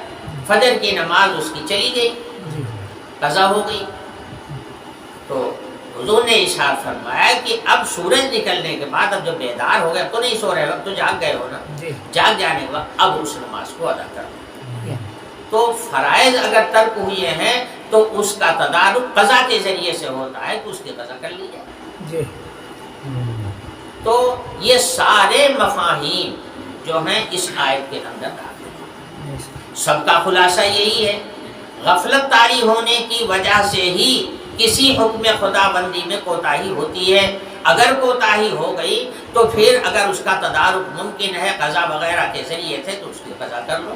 فجر کی نماز اس کی چلی گئی، قضا ہو گئی، تو حضور نے ارشاد فرمایا کہ اب سورج نکلنے کے بعد اب جب بیدار ہو گئے تو نہیں سو رہے ہو، تو جاگ گئے ہو نا، جاگ جانے کے بعد اب اس نماز کو ادا کرو۔ تو فرائض اگر ترک ہوئے ہیں تو اس کا تدارک قضا کے ذریعے سے ہوتا ہے کہ اس کی قضا کر لی جائے۔ تو یہ سارے مفاہیم جو ہیں اس آیت کے اندر داخل ہیں، سب کا خلاصہ یہی ہے، غفلت طاری ہونے کی وجہ سے ہی کسی حکم خدا بندی میں کوتاہی ہوتی ہے، اگر کوتاہی ہو گئی تو پھر اگر اس کا تدارک ممکن ہے قضا وغیرہ کے ذریعے سے تو اس کی قضا کر لو۔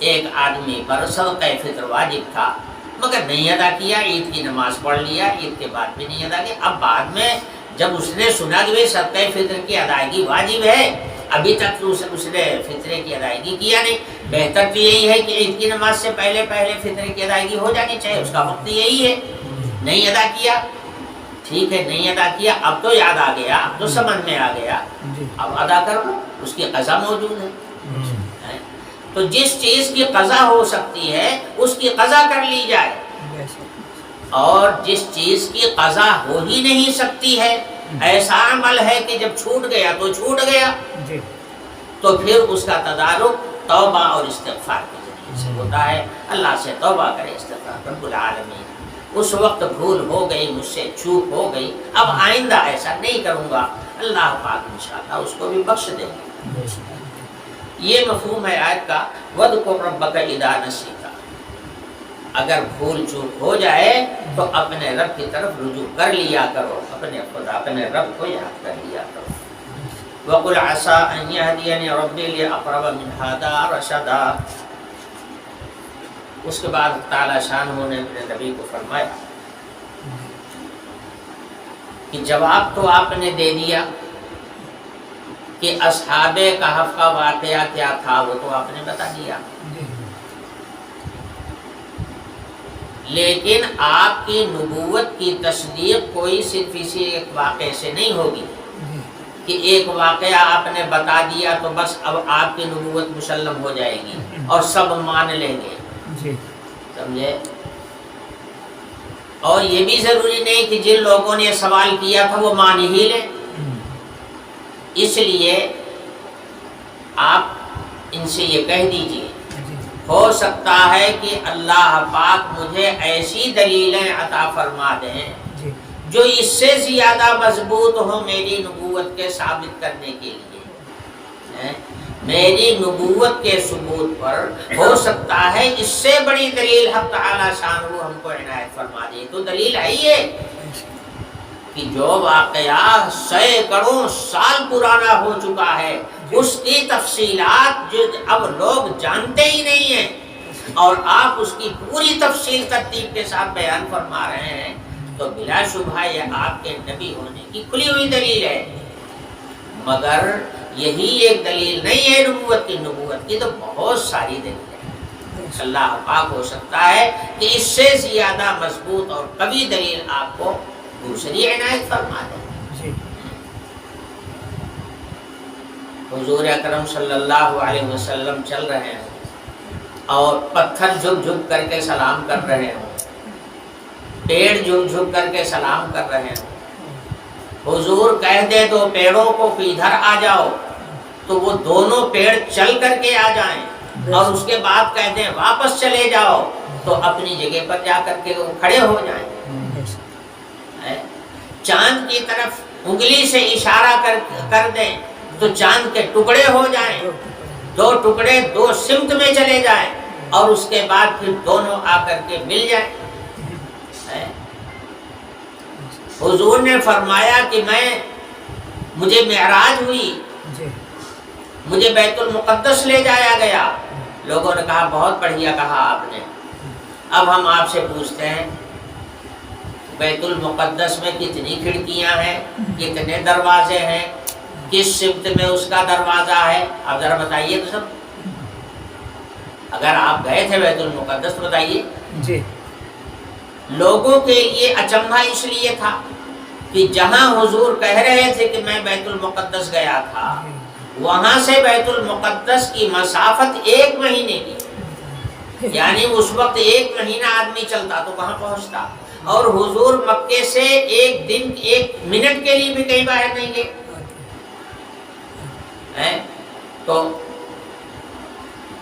ایک آدمی پر صدقہ فطر واجب تھا مگر نہیں ادا کیا، عید کی نماز پڑھ لیا، عید کے بعد بھی نہیں ادا کیا، اب بعد میں جب اس نے سنا کہ صدقہ فطر کی ادائیگی واجب ہے، ابھی تک اس نے فطرے کی ادائیگی کیا نہیں، بہتر تو یہی ہے کہ عید کی نماز سے پہلے فطرے کی ادائیگی ہو جانی چاہیے، اس کا وقت یہی ہے، نہیں ادا کیا، ٹھیک ہے نہیں ادا کیا، اب تو یاد آ گیا، اب تو سمجھ میں آ گیا، اب ادا کر لو، اس کی قضا موجود ہے۔ تو جس چیز کی قضا ہو سکتی ہے اس کی قضا کر لی جائے، اور جس چیز کی قضا ہو ہی نہیں سکتی ہے، ایسا عمل ہے کہ جب چھوٹ گیا تو چھوٹ گیا، تو پھر اس کا تدارک توبہ اور استغفار کے ذریعے سے ہوتا ہے، اللہ سے توبہ کرے، استغفار رب العالمین اس وقت بھول ہو گئی، مجھ سے چوک ہو گئی، اب آئندہ ایسا نہیں کروں گا، اللہ پاک انشاءاللہ اس کو بھی بخش دیں گے۔ یہ مفہوم ہے آیت کا وَاذْكُرْ رَبَّكَ إِذَا نَسِيتَ، اگر بھول چوک ہو جائے تو اپنے رب کی طرف رجوع کر لیا کرو، اپنے خدا اپنے رب کو یاد کر لیا کرو۔ وَقُلْ عَسَىٰ أَن يَهْدِيَنِ رَبِّي لِأَقْرَبَ مِنْ هَٰذَا رَشَدًا۔ اس کے بعد تعالیٰ شانہ نے اپنے نبی کو فرمایا کہ جواب تو آپ نے دے دیا کہ اصحاب کہف کا واقعہ کیا تھا وہ تو آپ نے بتا دیا، لیکن آپ کی نبوت کی تصدیق کوئی صرف اسی ایک واقعے سے نہیں ہوگی کہ ایک واقعہ آپ نے بتا دیا تو بس اب آپ کی نبوت مسلم ہو جائے گی اور سب مان لیں گے، سمجھے؟ اور یہ بھی ضروری نہیں کہ جن لوگوں نے سوال کیا تھا وہ مان ہی لیں، اس لیے آپ ان سے یہ کہہ دیجئے ہو سکتا ہے کہ اللہ پاک مجھے ایسی دلیلیں عطا فرما دیں جو اس سے زیادہ مضبوط ہو میری نبوت کے ثابت کرنے کے لیے، میری نبوت کے ثبوت پر ہو سکتا ہے اس سے بڑی دلیل حق تعالی شانہ ہم کو عنایت فرما دے۔ تو دلیل ہے یہ کہ جو واقعہ سینکڑوں سال پرانا ہو چکا ہے اس کی تفصیلات جو اب لوگ جانتے ہی نہیں ہیں اور آپ اس کی پوری تفصیل ترتیب کے ساتھ بیان فرما رہے ہیں، تو بلا شبہ یہ آپ کے نبی ہونے کی کھلی ہوئی دلیل ہے، مگر یہی ایک دلیل نہیں ہے نبوت کی تو بہت ساری دلیل ہے۔ اللہ پاک ہو سکتا ہے کہ اس سے زیادہ مضبوط اور قوی دلیل آپ کو دوسری عنایت فرما دے۔ حضور اکرم صلی اللہ علیہ وسلم چل رہے ہیں اور پتھر جھک جھک کر کے سلام کر رہے ہوں، پیڑ جھک جھک کر کے سلام کر رہے ہوں، حضور کہہ دے دو پیڑوں کو کہ ادھر آ جاؤ تو وہ دونوں پیڑ چل کر کے آ جائیں، اور اس کے بعد کہتے ہیں واپس چلے جاؤ تو اپنی جگہ پر جا کر کے وہ کھڑے ہو جائیں. چاند کی طرف انگلی سے اشارہ کر دیں تو چاند کے ٹکڑے ہو جائیں, 2 ٹکڑے 2 سمت میں چلے جائیں اور اس کے بعد پھر دونوں آ کر کے مل جائیں. حضور نے فرمایا کہ مجھے معراج ہوئی, مجھے بیت المقدس لے جایا گیا. لوگوں نے کہا بہت بڑھیا کہا آپ نے. اب ہم آپ سے پوچھتے ہیں بیت المقدس میں کتنی کھڑکیاں ہیں, کتنے دروازے ہیں, کس سمت میں اس کا دروازہ ہے؟ آپ ذرا بتائیے تو سب. اگر آپ گئے تھے بیت المقدس تو بتائیے. جی. لوگوں کے لیے اچنبھا اس لیے تھا کہ جہاں حضور کہہ رہے تھے کہ میں بیت المقدس گیا تھا, وہاں سے بیت المقدس کی مسافت 1 مہینے کی, یعنی اس وقت 1 مہینہ آدمی چلتا تو کہاں پہنچتا. اور حضور مکے سے 1 دن 1 منٹ کے لیے بھی کہیں باہر نہیں گئے. تو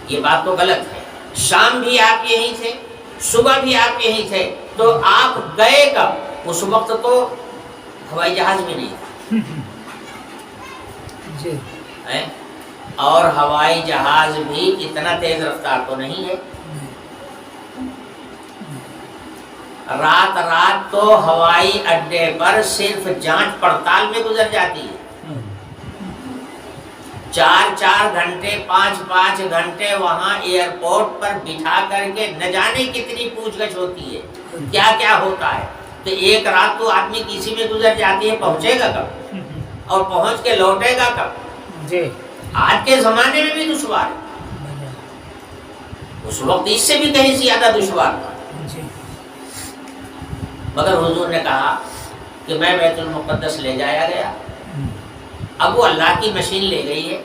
یہ بات تو غلط ہے. شام بھی آپ یہیں تھے, صبح بھی آپ یہیں تھے, تو آپ گئے کب؟ اس وقت تو ہوائی جہاز بھی نہیں جی. اور ہوائی جہاز بھی اتنا تیز رفتار تو نہیں ہے. رات تو ہوائی اڈے پر صرف جانچ پڑتال میں گزر جاتی ہے. 4 گھنٹے 5 گھنٹے وہاں ایئرپورٹ پر بٹھا کر کے نہ جانے کتنی پوچھ گچھ ہوتی ہے, کیا کیا ہوتا ہے. تو 1 رات تو آدمی کسی میں گزر جاتی ہے, پہنچے گا کب اور پہنچ کے لوٹے گا کب؟ جی. آج کے زمانے میں بھی دشوار ہے, اس وقت اس سے بھی کہیں زیادہ دشوار تھا. مگر حضور نے کہا کہ میں بیت المقدس لے جایا گیا. اب وہ اللہ کی مشین لے گئی ہے,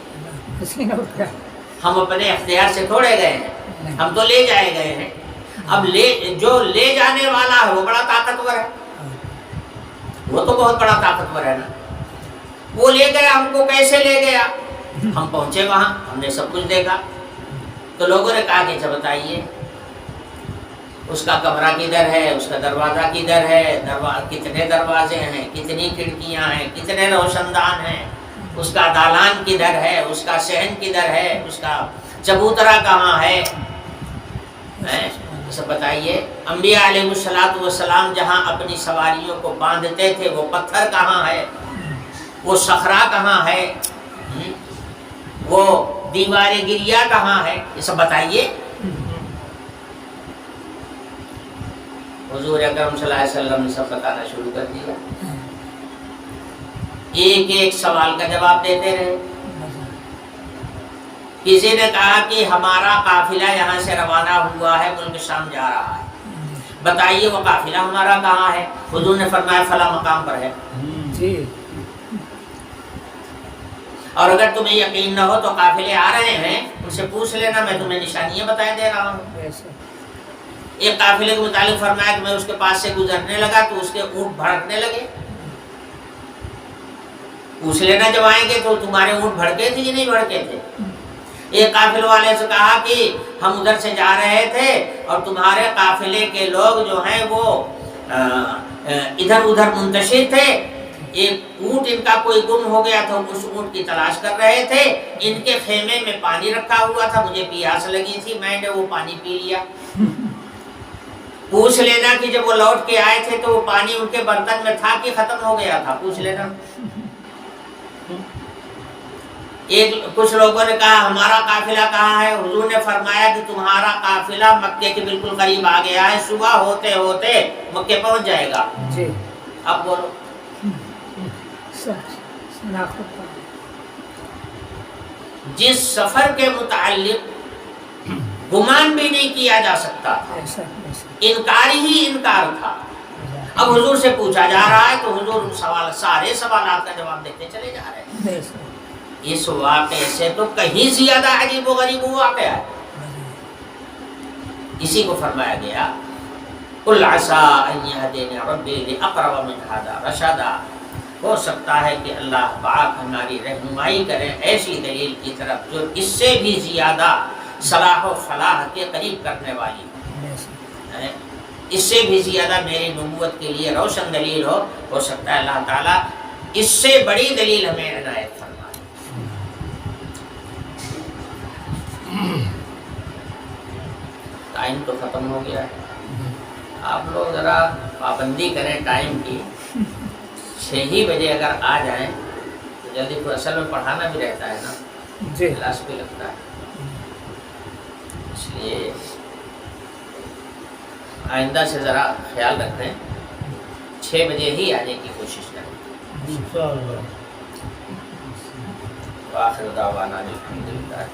ہم اپنے اختیار سے تھوڑے گئے ہیں, ہم تو لے جائے گئے ہیں. اب جو لے جانے والا ہے وہ بڑا طاقتور ہے, وہ تو بہت بڑا طاقتور ہے نا. وہ لے گیا ہم کو, کیسے لے گیا؟ ہم پہنچے وہاں, ہم نے سب کچھ دیکھا. تو لوگوں نے کہا کہ اچھا بتائیے اس کا کمرہ کدھر ہے, اس کا دروازہ کدھر ہے, کتنے دروازے ہیں, کتنی کھڑکیاں ہیں, کتنے روشن دان ہیں, اس کا دالان کدھر ہے, اس کا صحن کدھر ہے, اس کا چبوترا کہاں ہے, سب بتائیے. انبیاء علیہ الصلوۃ والسلام جہاں اپنی سواریوں کو باندھتے تھے وہ پتھر کہاں ہے, وہ صخرہ کہاں ہے, وہ دیوار گریا کہاں ہے, یہ سب بتائیے. حضور اکرم صلی اللہ علیہ وسلم نے سب بتانا شروع کر دیا. ایک سوال کا جواب دیتے رہے. کسی نے کہا کہ ہمارا قافلہ یہاں سے روانہ ہوا ہے, ملک شام جا رہا ہے, بتائیے وہ قافلہ ہمارا کہاں ہے؟ حضور نے فرمایا فلاں مقام پر ہے. اور اگر تمہیں یقین نہ ہو تو قافلے آ رہے ہیں, ان سے پوچھ لینا, میں تمہیں نشانیاں بتائے دے رہا ہوں. ایک قافلے کے متعلق فرمایا کہ میں اس کے پاس سے گزرنے لگا تو اس کے اونٹ بھڑکنے لگے. پوچھ لینا جب آئیں گے تو تمہارے اونٹ بھڑکے تھے کہ نہیں بھڑکے تھے. ایک قافلے والے سے کہا کہ ہم ادھر سے جا رہے تھے اور تمہارے قافلے کے لوگ جو ہیں وہ ادھر ادھر منتشر تھے, ایک اونٹ ان کا کوئی گم ہو گیا تھا, اس اونٹ کی تلاش کر رہے تھے, ان کے خیمے میں پانی رکھا ہوا تھا, مجھے پیاس لگی تھی, میں نے وہ پانی پی لیا. پوچھ لینا کہ جب وہ لوٹ کے آئے تھے تو وہ پانی ان کے برتن میں تھا کہ ختم ہو گیا تھا, پوچھ لینا. کچھ لوگوں نے کہا ہمارا قافلہ کہاں ہے؟ حضور نے فرمایا کہ تمہارا قافلہ مکے کے بالکل قریب آ گیا ہے, صبح ہوتے ہوتے مکے پہنچ جائے گا. جی. اب بولو. جس سفر کے متعلق گمان بھی نہیں کیا جا سکتا تھا, انکار ہی انکار تھا, اب حضور سے پوچھا جا رہا ہے تو حضور سارے سوالات کا جواب دیتے چلے جا رہے ہیں. اس واقعے سے تو کہیں زیادہ عجیب و غریب واقعہ ہے. اسی کو فرمایا گیا قل عسى ان يهديني ربي لاقرب من هذا رشدا, ہو سکتا ہے کہ اللہ پاک ہماری رہنمائی کرے ایسی دلیل کی طرف جو اس سے بھی زیادہ صلاح و فلاح کے قریب کرنے والی ہے۔ اس سے بھی زیادہ میری نبوت کے لیے روشن دلیل ہو سکتا ہے اللہ تعالیٰ اس سے بڑی دلیل ہمیں عنایت فرمائے۔ ٹائم تو ختم ہو گیا ہے، آپ لوگ ذرا پابندی کریں ٹائم کی، 6 بجے اگر آ جائیں تو جلدی، کو اصل میں پڑھانا بھی رہتا ہے نا، کلاس بھی لگتا ہے، اس لیے آئندہ سے ذرا خیال رکھیں، 6 بجے ہی آنے کی کوشش کریں۔ وآخر دعوانا الحمدللہ۔